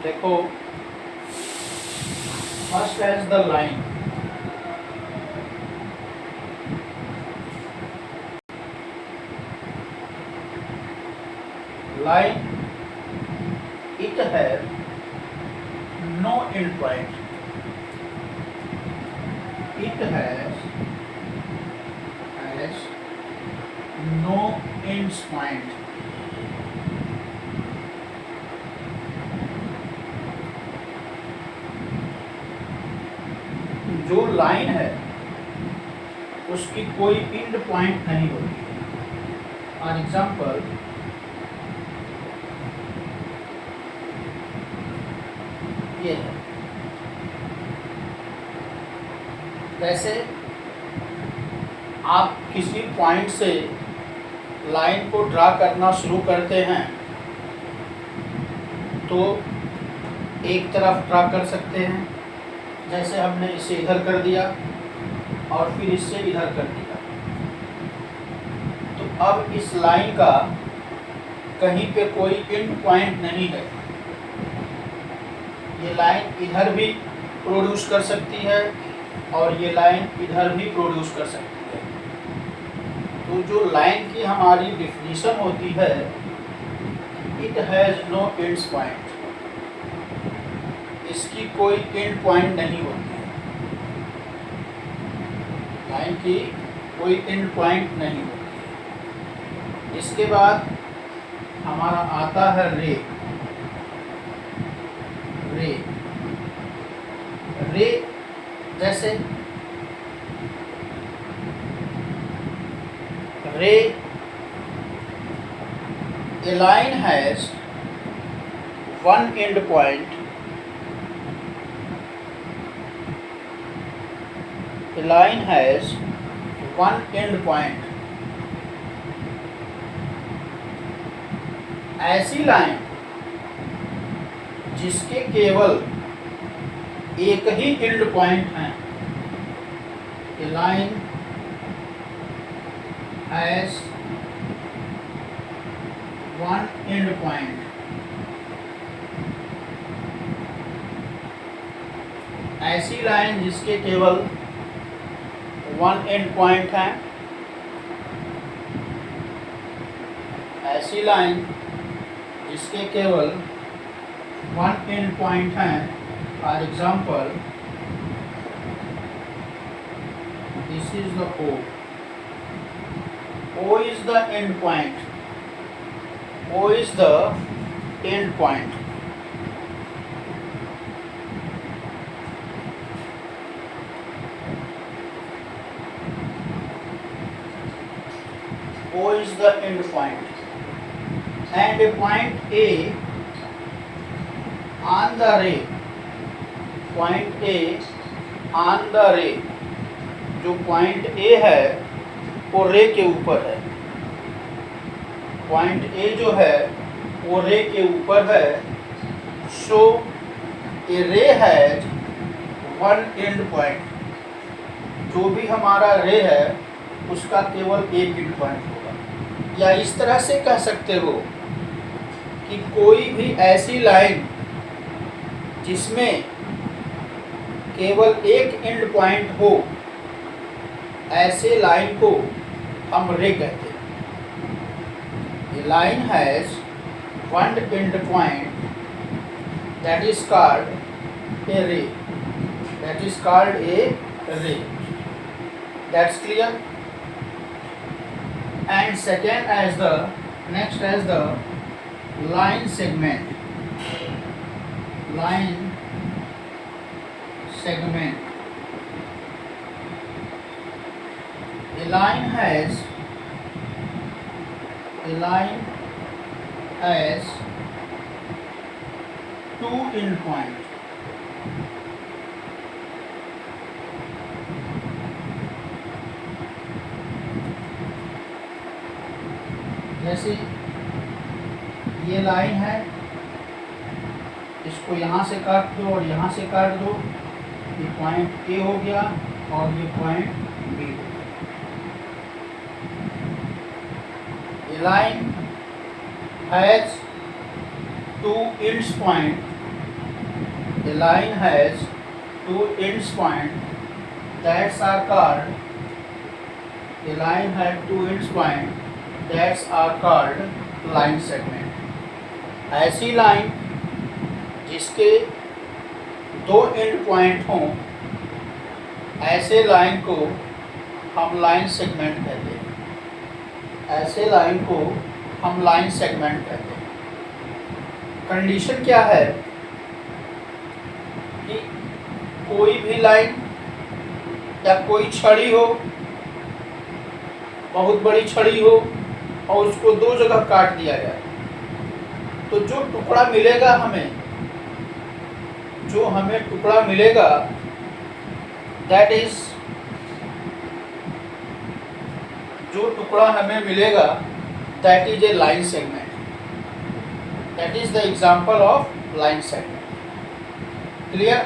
देखो, first as the line, line it has no end point. It has no ends point. जो line है उसकी कोई and point नहीं होती है। फॉर एग्जाम्पल, ये है, जैसे आप किसी पॉइंट से लाइन को ड्रा करना शुरू करते हैं तो एक तरफ ड्रा कर सकते हैं, जैसे हमने इसे इधर कर दिया और फिर इससे इधर कर दिया। तो अब इस लाइन का कहीं पे कोई एंड पॉइंट नहीं है। ये लाइन इधर भी प्रोड्यूस कर सकती है और ये लाइन इधर भी प्रोड्यूस कर सकती है। तो जो लाइन की हमारी डिफिनीशन होती है, it has no ends point, इसकी कोई एंड पॉइंट नहीं होती है। लाइन की कोई एंड पॉइंट नहीं होती है। इसके बाद हमारा आता है रे। रे, रे जैसे रे, a line has one end point, a line has one end point. ऐसी लाइन जिसके केवल एक ही एंड पॉइंट है। A line has one end point. ऐसी लाइन जिसके केवल वन एंड पॉइंट है, ऐसी लाइन जिसके केवल वन एंड पॉइंट है। For example, this is the O. O is the end point. O is the end point. O is the end point. And a point A on the ray. Point A on the ray. जो point A है वो रे के ऊपर है। Point A जो है वो रे के ऊपर है। सो ए रे हैज वन एंड पॉइंट। जो भी हमारा रे है उसका केवल एक एंड पॉइंट होगा। या इस तरह से कह सकते हो कि कोई भी ऐसी लाइन जिसमें केवल एक एंड पॉइंट हो, ऐसे लाइन को हम रे कहते हैं। A line has one end point, that is called a ray. That is called a ray. That's clear. And second edge the next edge the line segment. Line segment. A line has two end points. जैसे ये line है, इसको यहाँ से काट दो और यहाँ से काट दो। ये पॉइंट ए हो गया और ये पॉइंट बी हो गया। ये line has two ends point A line has two ends point that are called a line had two ends point that are called line segment. ऐसी लाइन जिसके दो एंड पॉइंट हों, ऐसे लाइन को हम लाइन सेगमेंट कहते हैं। ऐसे लाइन को हम लाइन सेगमेंट कहते हैं। कंडीशन क्या है कि कोई भी लाइन या कोई छड़ी हो, बहुत बड़ी छड़ी हो और उसको दो जगह काट दिया जाए, तो जो टुकड़ा मिलेगा हमें टुकड़ा मिलेगा, दैट इज जो टुकड़ा हमें मिलेगा that is a line segment. That is the example of line segment. Clear?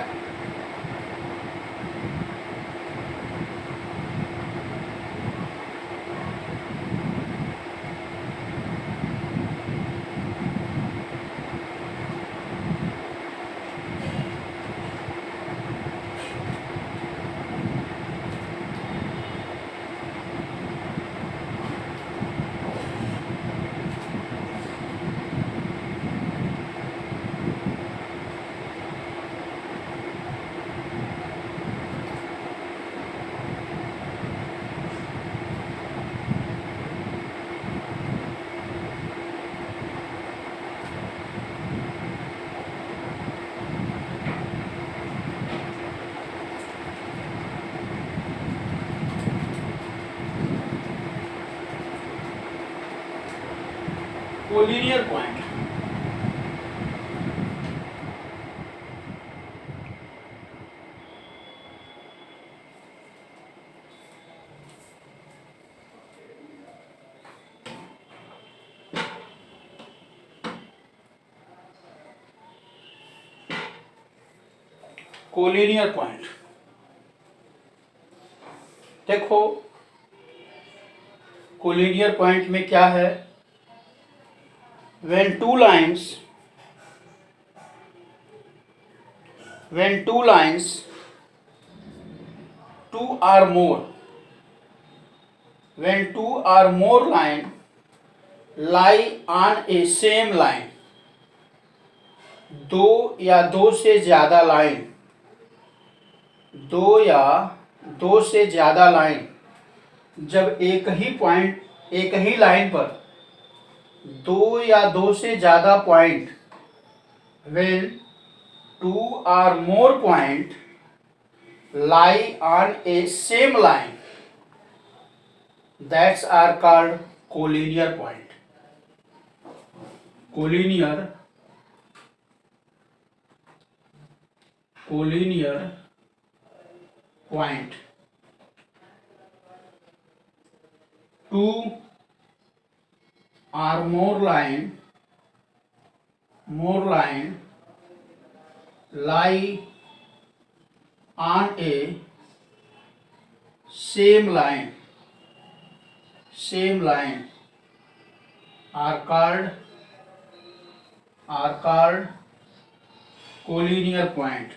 Collinear point. Collinear point देखो, कोलिनियर पॉइंट में क्या है? when two lines two or more line lie on a same line, दो या दो से ज्यादा line जब एक ही लाइन पर दो या दो से ज्यादा point, when two or more point lie on a same line, that's are called collinear point. collinear point. Two or more line lie on a same line are called collinear point.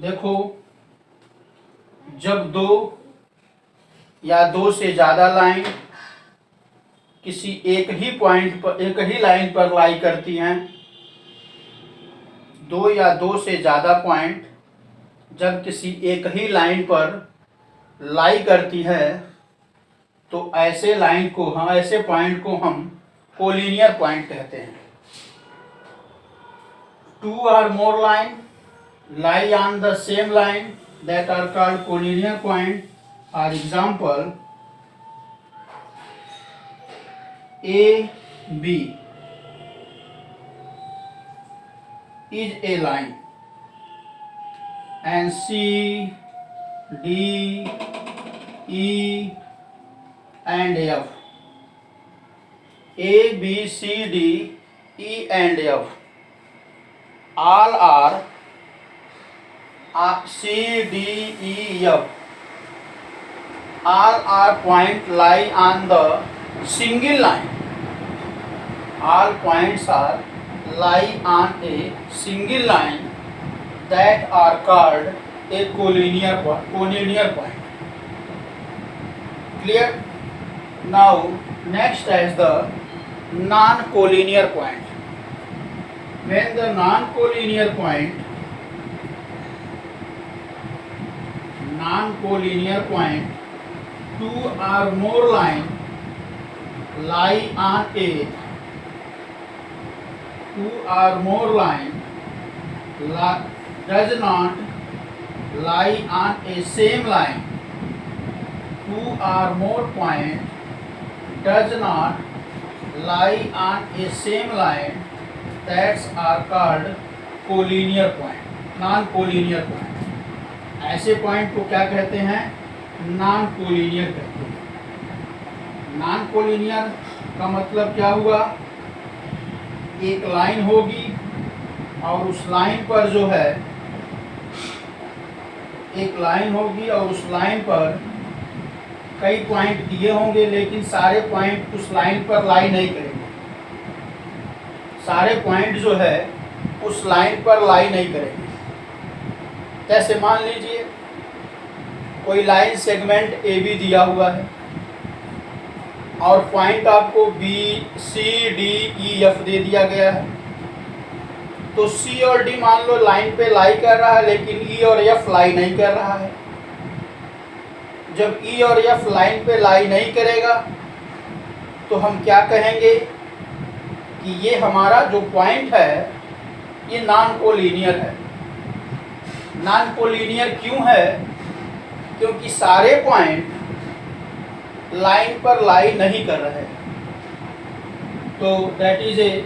देखो, जब दो या दो से ज्यादा line किसी एक ही line पर लाई करती हैं, दो या दो से ज्यादा पॉइंट जब किसी एक ही लाइन पर लाई करती है, तो ऐसे पॉइंट को हम कोलिनियर पॉइंट कहते हैं। टू और more line lie on the same line, that are called collinear point. For example, A B is a line and C D E and F, A B C D E and F all are C D E F all are point lie on the single line, all points are lie on a single line that are called a collinear point. Clear? Now next is the non-collinear point. When the non-collinear point two or more line lie on a does not lie on a same line. Two or more point does not lie on a same line, that's are called collinear point, non-collinear point. ऐसे point को क्या कहते हैं? Non collinear कहते हैं। Non collinear का मतलब क्या हुआ? एक लाइन होगी और उस लाइन पर जो है एक लाइन होगी और उस लाइन पर कई पॉइंट दिए होंगे, लेकिन सारे पॉइंट उस लाइन पर लाई नहीं करेंगे। सारे पॉइंट जो है उस लाइन पर लाई नहीं करेंगे। जैसे मान लीजिए कोई लाइन सेगमेंट ए बी दिया हुआ है और पॉइंट आपको B C D E F दे दिया गया है, तो सी और डी मान लो लाइन पे लाई कर रहा है, लेकिन ई और एफ लाई नहीं कर रहा है। जब ई और एफ लाइन पे लाई नहीं करेगा तो हम क्या कहेंगे कि ये हमारा जो पॉइंट है ये नॉन कोलिनियर है। नॉन कोलिनियर क्यों है? क्योंकि सारे पॉइंट लाइन पर लाई नहीं कर रहे हैं। तो that is a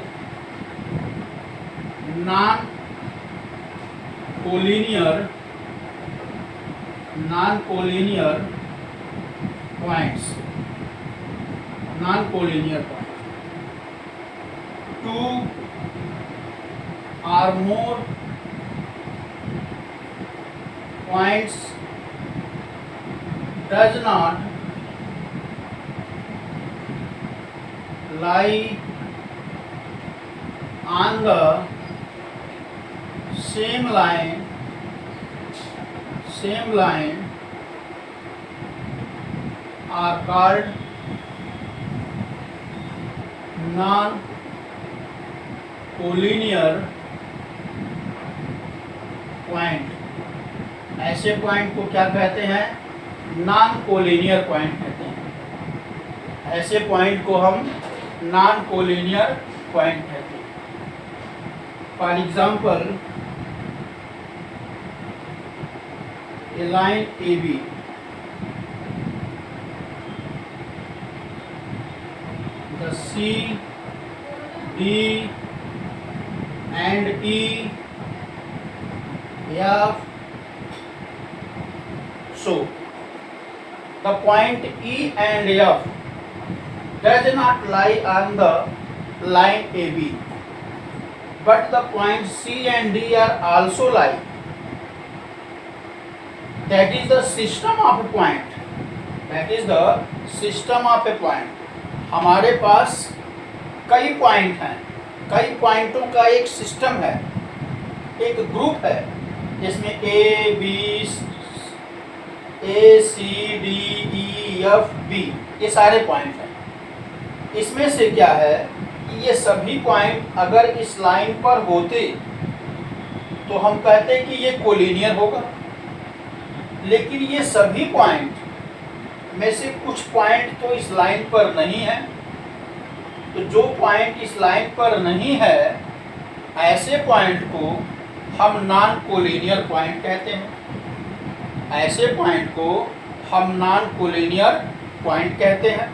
non collinear points, non-collinear point. Two or more points does not lie on the same line are called non-collinear point. ऐसे पॉइंट को क्या कहते हैं? नॉन कोलिनियर पॉइंट कहते हैं। ऐसे पॉइंट को हम नॉन कोलिनियर पॉइंट कहते हैं। For example a line AB, the C, D and E, F. So the point E and F does not lie on the line AB, but the point C and D are also lie. That is the system of a point. That is the system of a point. हमारे पास कई point हैं, कई पॉइंटों का एक system है, एक group है जिसमें A C D E F B ये सारे पॉइंट हैं। इसमें से क्या है कि ये सभी पॉइंट अगर इस लाइन पर होते तो हम कहते कि ये कोलिनियर होगा, लेकिन ये सभी पॉइंट में से कुछ पॉइंट तो इस लाइन पर नहीं है। तो जो पॉइंट इस लाइन पर नहीं है ऐसे पॉइंट को हम नॉन कोलिनियर पॉइंट कहते हैं। ऐसे पॉइंट को हम नॉन कोलिनियर पॉइंट कहते हैं।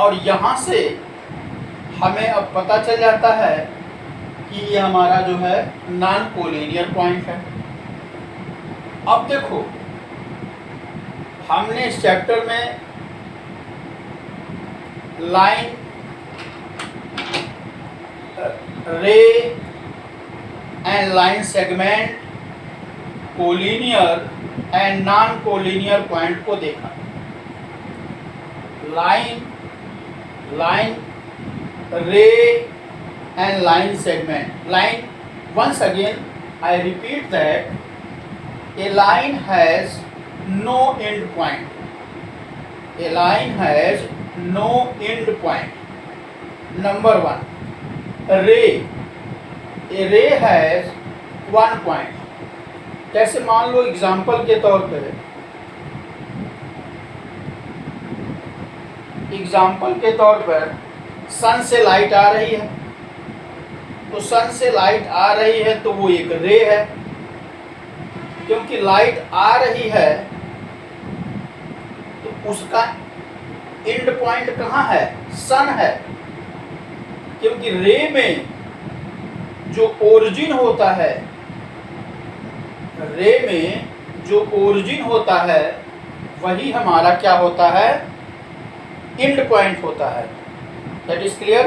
और यहाँ से हमें अब पता चल जाता है कि ये हमारा जो है नॉन कोलिनियर पॉइंट है। अब देखो हमने इस चैप्टर में लाइन, रे and line segment, collinear and non collinear point को देखा। Line ray and line segment. Line, once again I repeat that a line has no end point. A line has no end point. Number one, a ray has one point. जैसे मान लो example के तौर पर सन से light आ रही है, तो सन से लाइट आ रही है तो वो एक रे है, क्योंकि लाइट आ रही है तो उसका एंड पॉइंट कहाँ है? सन है, क्योंकि रे में जो ओरिजिन होता है, रे में जो ओरिजिन होता है वही हमारा क्या होता है? एंड पॉइंट होता है। That is clear.